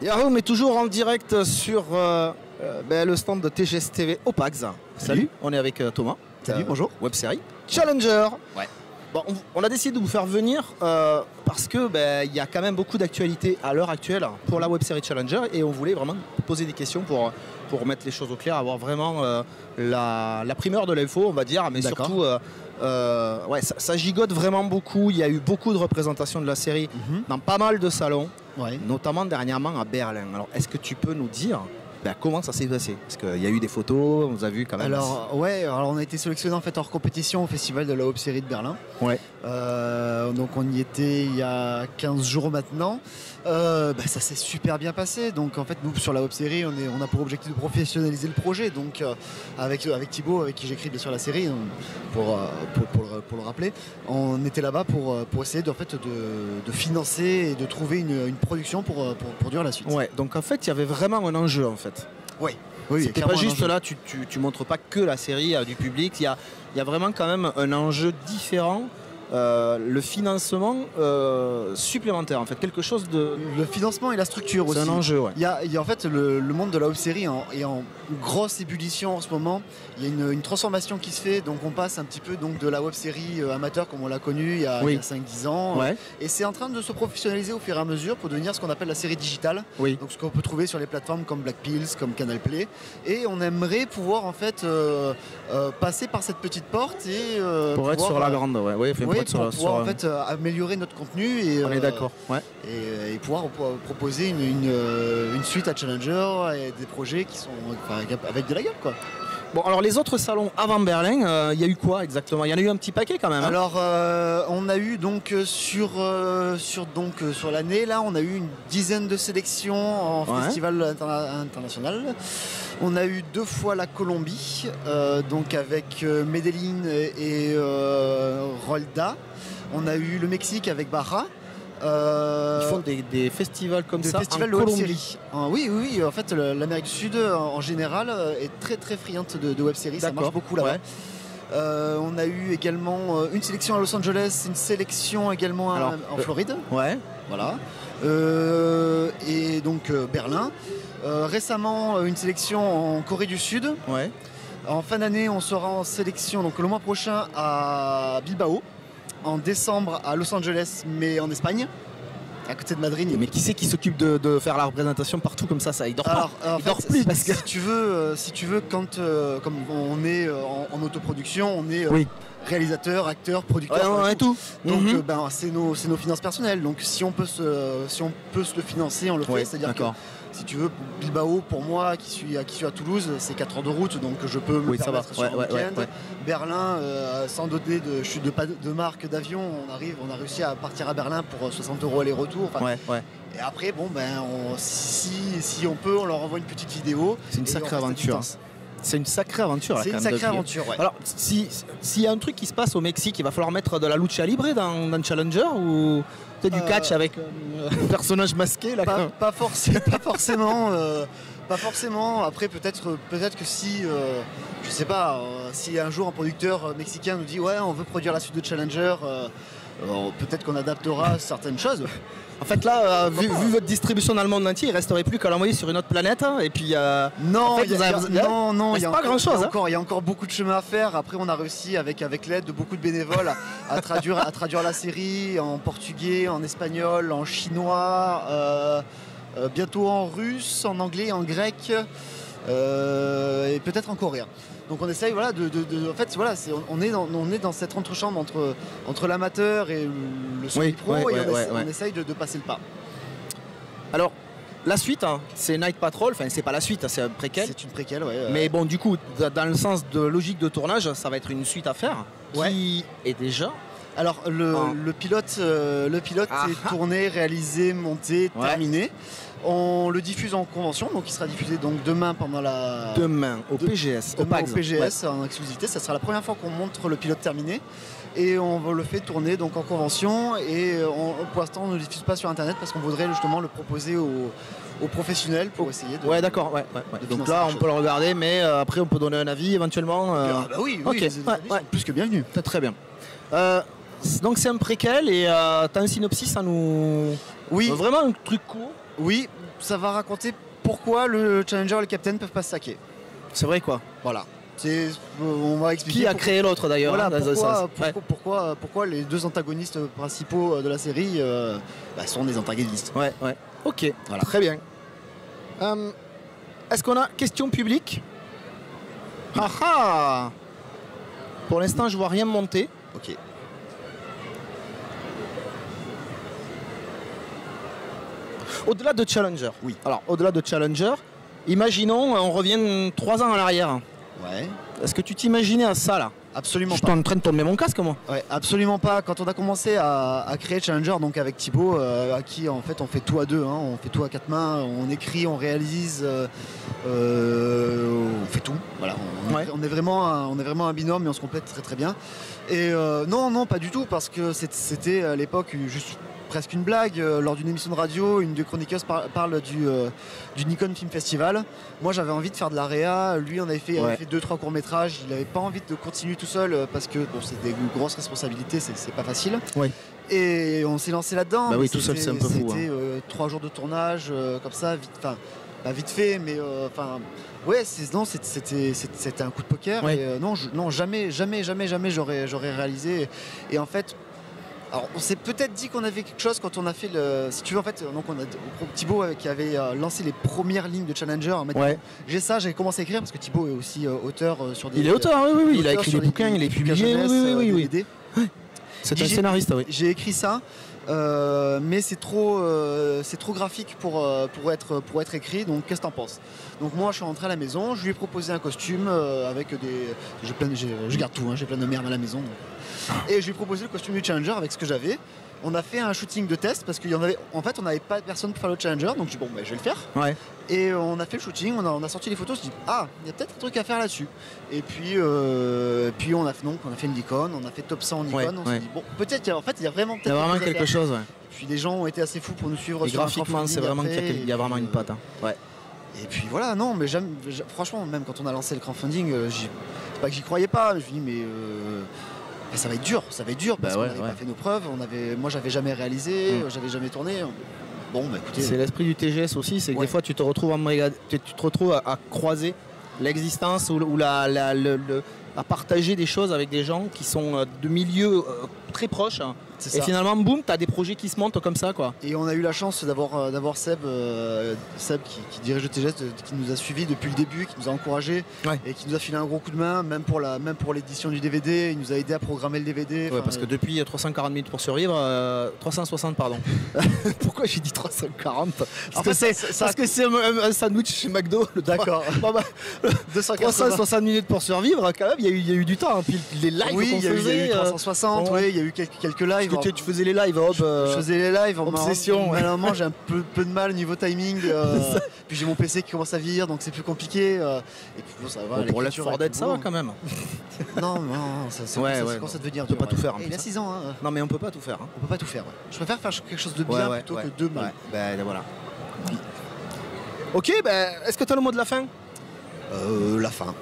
Yahoo, mais toujours en direct sur le stand de TGS TV au PAX. Salut, on est avec Thomas. Salut, bonjour. Web série Challenger. Ouais. Bon, on a décidé de vous faire venir parce que y a quand même beaucoup d'actualités à l'heure actuelle pour la web série Challenger et on voulait vraiment poser des questions pour mettre les choses au clair, avoir vraiment la primeur de l'info, on va dire, mais surtout ça gigote vraiment beaucoup. Il y a eu beaucoup de représentations de la série dans pas mal de salons, notamment dernièrement à Berlin. Alors, est-ce que tu peux nous dire comment ça s'est passé? Parce qu'il y a eu des photos, on vous a vu quand même. Alors on a été sélectionné en fait hors compétition au festival de la web série de Berlin. Ouais. Donc on y était il y a 15 jours maintenant. Ça s'est super bien passé. Donc en fait nous sur la web série on a pour objectif de professionnaliser le projet. Donc avec Thibaut avec qui j'écris bien sûr la série pour le rappeler, on était là-bas pour essayer de financer et de trouver une production pour produire la suite. Ouais. Donc en fait il y avait vraiment un enjeu en fait. Oui. C'était pas juste là, tu montres pas que la série du public, il y a vraiment quand même un enjeu différent, le financement supplémentaire en fait, quelque chose de... Le financement et la structure aussi. C'est un enjeu, ouais. Il y a en fait le monde de la web série est en grosse ébullition en ce moment. Il y a une transformation qui se fait, donc on passe un petit peu donc, de la web série amateur comme on l'a connu il y a 5-10 ans. Ouais. Et c'est en train de se professionnaliser au fur et à mesure pour devenir ce qu'on appelle la série digitale. Oui. Donc ce qu'on peut trouver sur les plateformes comme Black Pills, comme Canal Play. Et on aimerait pouvoir en fait passer par cette petite porte et pour être sur la grande, pour pouvoir en fait améliorer notre contenu et on est d'accord. Ouais. Et pouvoir proposer une suite à Challenger et des projets qui sont avec de la gueule quoi. Bon, alors les autres salons avant Berlin, il y a eu quoi exactement? Il y en a eu un petit paquet quand même. Hein. Alors on a eu donc sur l'année là, on a eu une dizaine de sélections en festival international. On a eu 2 fois la Colombie, donc avec Medellín et Rolda. On a eu le Mexique avec Baja. Ils font des festivals comme ça festivals de web série. Oui, en fait l'Amérique du Sud en général est très très friande de web série, ça marche beaucoup là-bas. On a eu également une sélection à Los Angeles, une sélection également en Floride. Ouais. Voilà. Et donc Berlin. Récemment une sélection en Corée du Sud. Ouais. En fin d'année on sera en sélection donc le mois prochain à Bilbao. En décembre à Los Angeles, mais en Espagne, à côté de Madrid. Mais qui c'est qui s'occupe de faire la représentation partout comme ça il dort pas. Il dort plus parce que... Si tu veux, quand comme on est en autoproduction, on est réalisateur, acteur, producteur, on est tout. Donc c'est nos finances personnelles. Donc si on peut se le financer, on le fait. C'est-à-dire que si tu veux, Bilbao, pour moi, qui suis à Toulouse, c'est 4 heures de route, donc je peux me permettre sur un week-end. Berlin, sans donner de marque d'avion, on a réussi à partir à Berlin pour 60 € aller-retour. Et après, si on peut, on leur envoie une petite vidéo. C'est une sacrée aventure. C'est une sacrée aventure. C'est une sacrée aventure, ouais. Alors, s'il y a un truc qui se passe au Mexique, il va falloir mettre de la lucha libre dans Challenger ou peut-être du catch avec un personnage masqué là. Pas forcément. Pas forcément. Après, peut-être que si, je sais pas, si un jour un producteur mexicain nous dit on veut produire la suite de Challenger, peut-être qu'on adaptera certaines choses. En fait là, vu votre distribution dans le monde entier, il ne resterait plus qu'à l'envoyer sur une autre planète et puis... Non, il n'y a pas grand chose. Il y a encore beaucoup de chemin à faire. Après on a réussi avec l'aide de beaucoup de bénévoles à traduire la série en portugais, en espagnol, en chinois, bientôt en russe, en anglais, en grec et peut-être en coréen. Donc on essaye on est dans cette entrechambre entre l'amateur et le semi-pro on essaye de passer le pas. Alors la suite c'est Night Patrol, enfin c'est pas la suite, c'est un préquel. C'est une préquelle, Mais bon du coup dans le sens de logique de tournage, ça va être une suite à faire qui est déjà... Alors le pilote est tourné, réalisé, monté, terminé. On le diffuse en convention, donc il sera diffusé donc demain au PGS, au PGS en exclusivité. Ça sera la première fois qu'on montre le pilote terminé et on le fait tourner donc en convention et pour l'instant on ne le diffuse pas sur internet parce qu'on voudrait justement le proposer aux professionnels pour essayer de... d'accord. Donc là on peut le regarder, mais après on peut donner un avis éventuellement. Oui, okay. Plus que bienvenue. Très bien. Donc c'est un préquel et t'as un synopsis à nous... Oui. Vraiment un truc court. Oui, ça va raconter pourquoi le Challenger et le Captain peuvent pas se saquer. C'est vrai quoi. Voilà. On va expliquer. Qui a créé l'autre d'ailleurs. Voilà, hein, pourquoi les deux antagonistes principaux de la série sont des antagonistes. Ouais. Ok, voilà. Très bien. Est-ce qu'on a question publique? Ah. Pour l'instant, je vois rien monter. Ok. Au-delà de Challenger. Oui. Alors, au-delà de Challenger, imaginons, on revient 3 ans en arrière. Ouais. Est-ce que tu t'imaginais à ça là? Absolument pas. Je suis en train de tomber mon casque moi. Ouais, absolument pas. Quand on a commencé à créer Challenger, donc avec Thibaut, à qui en fait on fait tout à deux, hein, on fait tout à 4 mains, on écrit, on réalise, on fait tout. Voilà, on est vraiment un binôme, mais on se complète très très bien. Et non, pas du tout, parce que c'était à l'époque juste presque une blague. Lors d'une émission de radio, une des chroniqueuses parle du Nikon Film Festival. Moi j'avais envie de faire de la réa, lui on avait fait 2-3 courts-métrages, il n'avait pas envie de continuer tout seul parce que bon, c'est des grosses responsabilités, c'est pas facile. Ouais. Et on s'est lancé là-dedans. Bah oui, tout seul c'est un peu fou. C'était 3 jours de tournage, comme ça, vite fait, mais ouais, c'était un coup de poker. Ouais. Et, non, jamais j'aurais réalisé. Et en fait, alors, on s'est peut-être dit qu'on avait quelque chose quand on a fait le. Si tu veux, en fait, donc on a Thibaut qui avait lancé les premières lignes de Challenger. J'ai ça, j'avais commencé à écrire parce que Thibaut est aussi auteur sur des. Il est auteur, oui, il a écrit des bouquins, il est publié. Oui. C'est un scénariste, oui. J'ai écrit ça. Mais c'est trop graphique pour être écrit, donc qu'est-ce que t'en penses? Donc moi je suis rentré à la maison, je lui ai proposé un costume avec des... Je garde tout, hein, j'ai plein de merde à la maison. Et je lui ai proposé le costume du Challenger avec ce que j'avais. On a fait un shooting de test parce qu'en fait on n'avait pas de personne pour faire le Challenger, donc j'ai dit bon je vais le faire. Ouais. Et on a fait le shooting, on a sorti les photos, on s'est dit il y a peut-être un truc à faire là-dessus. Et puis on a fait une Nikon, on a fait top 100 en Nikon, on s'est dit bon peut-être il y a vraiment quelque chose. Ouais. Et puis les gens ont été assez fous pour nous suivre. Et graphiquement c'est vraiment qu'il y a vraiment une patte. Hein. Ouais. Et puis voilà, non mais franchement même quand on a lancé le crowdfunding, c'est pas que j'y croyais pas, je me suis dit mais ça va être dur parce qu'on n'avait pas fait nos preuves, moi j'avais jamais réalisé, j'avais jamais tourné. Bon, écoutez. C'est l'esprit du TGS aussi, c'est que des fois tu te retrouves à croiser l'existence ou à partager des choses avec des gens qui sont de milieux très proches. Et finalement, boum, tu as des projets qui se montent comme ça, quoi. Et on a eu la chance d'avoir Seb qui dirige le TGS, qui nous a suivis depuis le début, qui nous a encouragés et qui nous a filé un gros coup de main, même pour l'édition du DVD. Il nous a aidé à programmer le DVD. Ouais, parce que depuis 340 minutes pour survivre, 360 pardon. Pourquoi j'ai dit 340? Parce que c'est un sandwich chez McDo. D'accord. 360 minutes pour survivre, quand même, il y a eu du temps. Hein. Puis les lives qu'on faisait. Il y a eu 360, il y a eu quelques lives. Tu faisais les lives, je faisais les lives en obsession. Malheureusement, j'ai un peu de mal au niveau timing. Puis j'ai mon PC qui commence à vieillir, donc c'est plus compliqué. Et puis bon, ça va. Pour Left 4 Dead, ça va quand même. Non, ça commence à devenir. On peut pas tout faire. Il a 6 ans. Hein. Non, mais on peut pas tout faire. Hein. On peut pas tout faire. Ouais. Je préfère faire quelque chose de bien plutôt que de mal. Voilà. Ok, est-ce que tu as le mot de la fin? La fin.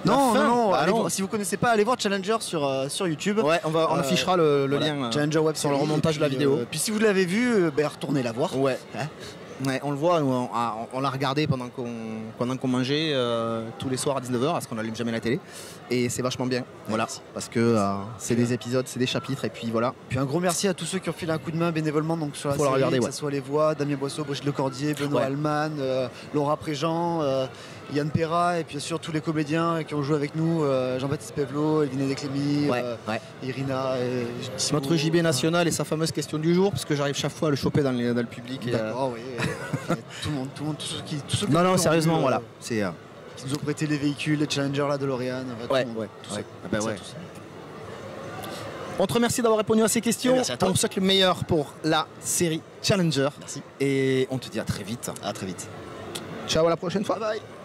Non, si vous connaissez pas, allez voir Challenger sur YouTube. Ouais, on affichera le lien Challenger web sur le remontage de la vidéo. Puis si vous l'avez vu, retournez la voir. Ouais. Ouais, on le voit, on l'a regardé pendant qu'on mangeait tous les soirs à 19h, parce qu'on n'allume jamais la télé. Et c'est vachement bien. Voilà. Merci. Parce que c'est des épisodes, c'est des chapitres, et puis voilà. Puis un gros merci à tous ceux qui ont filé un coup de main bénévolement donc sur la série, regarder, que ce soit les voix, Damien Boisseau, Brigitte Lecordier, Benoît Allman, Laura Préjean, Yann Perra, et puis bien sûr tous les comédiens qui ont joué avec nous, Jean-Baptiste Pévelot, Elvin Desclémy, Irina. Notre JB national et sa fameuse question du jour, parce que j'arrive chaque fois à le choper dans le public. D'accord, oui. Tout le monde, tous ceux qui non, sérieusement, voilà. Qui nous ont prêté les véhicules, les Challenger, la DeLorean. On te remercie d'avoir répondu à ces questions. Merci à toi. On te souhaite le meilleur pour la série Challenger. Merci. Et on te dit à très vite. À très vite. Ciao, à la prochaine fois. Bye bye.